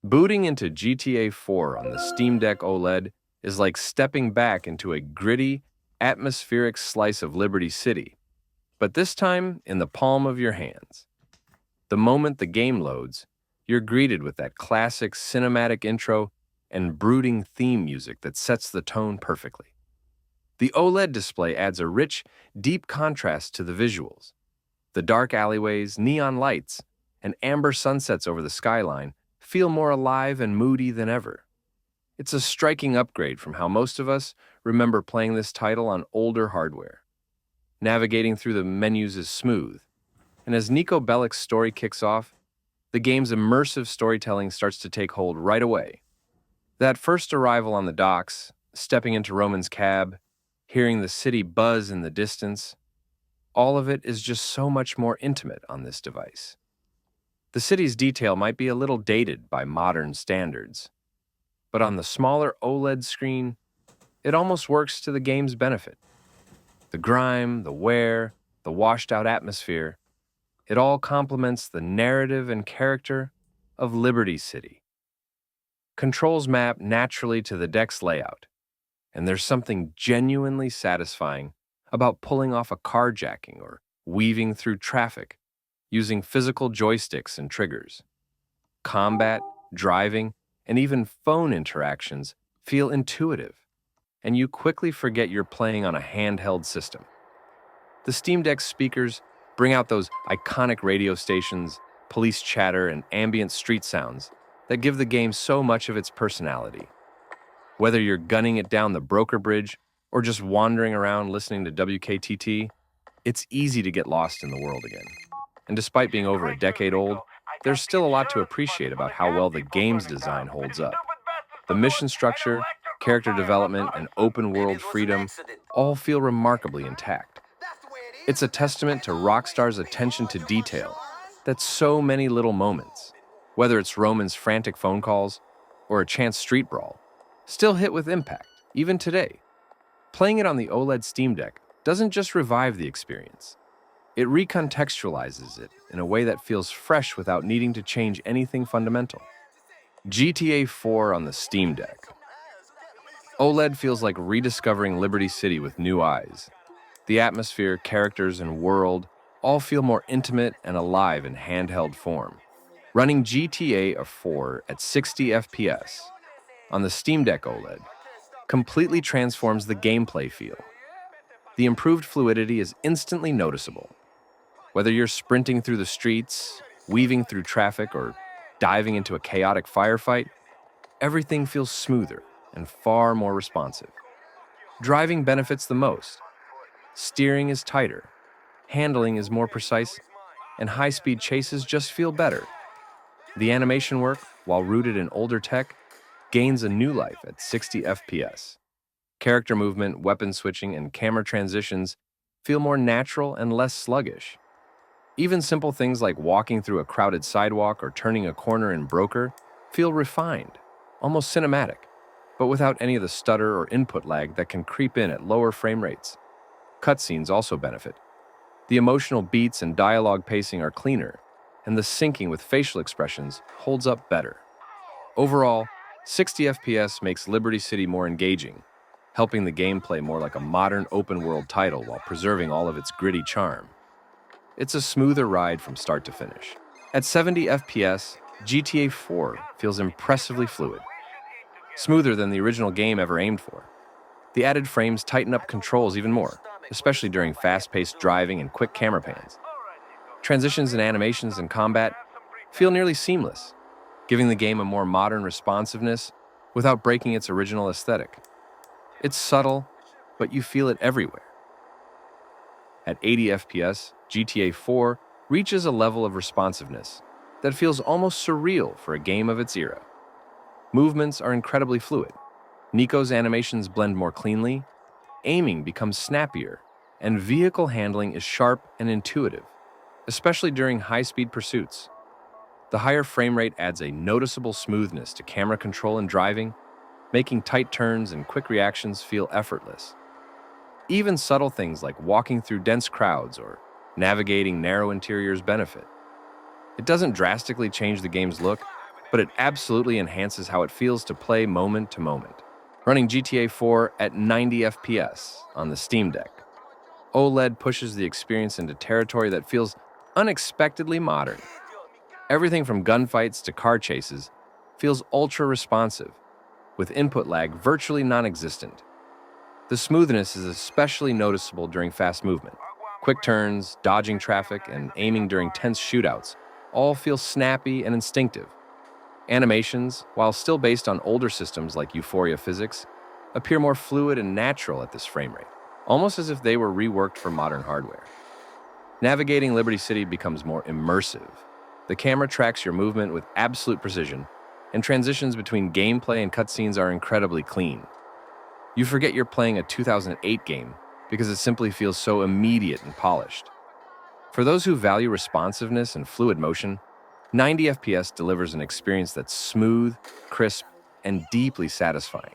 Booting into GTA 4 on the Steam Deck OLED is like stepping back into a gritty, atmospheric slice of Liberty City, but this time in the palm of your hands. The moment the game loads, you're greeted with that classic cinematic intro and brooding theme music that sets the tone perfectly. The OLED display adds a rich, deep contrast to the visuals. The dark alleyways, neon lights, and amber sunsets over the skyline feel more alive and moody than ever. It's a striking upgrade from how most of us remember playing this title on older hardware. Navigating through the menus is smooth, and as Nico Bellic's story kicks off, the game's immersive storytelling starts to take hold right away. That first arrival on the docks, stepping into Roman's cab, hearing the city buzz in the distance, all of it is just so much more intimate on this device. The city's detail might be a little dated by modern standards, but on the smaller OLED screen, it almost works to the game's benefit. The grime, the wear, the washed-out atmosphere, it all complements the narrative and character of Liberty City. Controls map naturally to the deck's layout, and there's something genuinely satisfying about pulling off a carjacking or weaving through traffic using physical joysticks and triggers. Combat, driving, and even phone interactions feel intuitive, and you quickly forget you're playing on a handheld system. The Steam Deck speakers bring out those iconic radio stations, police chatter, and ambient street sounds that give the game so much of its personality. Whether you're gunning it down the broker bridge or just wandering around listening to WKTT, it's easy to get lost in the world again. And despite being over a decade old, there's still a lot to appreciate about how well the game's design holds up. The mission structure, character development, and open-world freedom all feel remarkably intact. It's a testament to Rockstar's attention to detail that so many little moments, whether it's Roman's frantic phone calls or a chance street brawl, still hit with impact, even today. Playing it on the OLED Steam Deck doesn't just revive the experience. It recontextualizes it in a way that feels fresh without needing to change anything fundamental. GTA 4 on the Steam Deck. OLED feels like rediscovering Liberty City with new eyes. The atmosphere, characters, and world all feel more intimate and alive in handheld form. Running GTA 4 at 60 FPS on the Steam Deck OLED completely transforms the gameplay feel. The improved fluidity is instantly noticeable. Whether you're sprinting through the streets, weaving through traffic, or diving into a chaotic firefight, everything feels smoother and far more responsive. Driving benefits the most. Steering is tighter, handling is more precise, and high-speed chases just feel better. The animation work, while rooted in older tech, gains a new life at 60 FPS. Character movement, weapon switching, and camera transitions feel more natural and less sluggish. Even simple things like walking through a crowded sidewalk or turning a corner in Broker feel refined, almost cinematic, but without any of the stutter or input lag that can creep in at lower frame rates. Cutscenes also benefit. The emotional beats and dialogue pacing are cleaner, and the syncing with facial expressions holds up better. Overall, 60 FPS makes Liberty City more engaging, helping the gameplay more like a modern open-world title while preserving all of its gritty charm. It's a smoother ride from start to finish. At 70 FPS, GTA 4 feels impressively fluid, smoother than the original game ever aimed for. The added frames tighten up controls even more, especially during fast-paced driving and quick camera pans. Transitions and animations in combat feel nearly seamless, giving the game a more modern responsiveness without breaking its original aesthetic. It's subtle, but you feel it everywhere. At 80 FPS, GTA 4 reaches a level of responsiveness that feels almost surreal for a game of its era. Movements are incredibly fluid. Nico's animations blend more cleanly, aiming becomes snappier, and vehicle handling is sharp and intuitive, especially during high-speed pursuits. The higher frame rate adds a noticeable smoothness to camera control and driving, making tight turns and quick reactions feel effortless. Even subtle things like walking through dense crowds or navigating narrow interiors benefit. It doesn't drastically change the game's look, but it absolutely enhances how it feels to play moment to moment. Running GTA 4 at 90 FPS on the Steam Deck, OLED pushes the experience into territory that feels unexpectedly modern. Everything from gunfights to car chases feels ultra-responsive, with input lag virtually non-existent. The smoothness is especially noticeable during fast movement. Quick turns, dodging traffic, and aiming during tense shootouts all feel snappy and instinctive. Animations, while still based on older systems like Euphoria physics, appear more fluid and natural at this frame rate, almost as if they were reworked for modern hardware. Navigating Liberty City becomes more immersive. The camera tracks your movement with absolute precision, and transitions between gameplay and cutscenes are incredibly clean. You forget you're playing a 2008 game because it simply feels so immediate and polished. For those who value responsiveness and fluid motion, 90 FPS delivers an experience that's smooth, crisp, and deeply satisfying.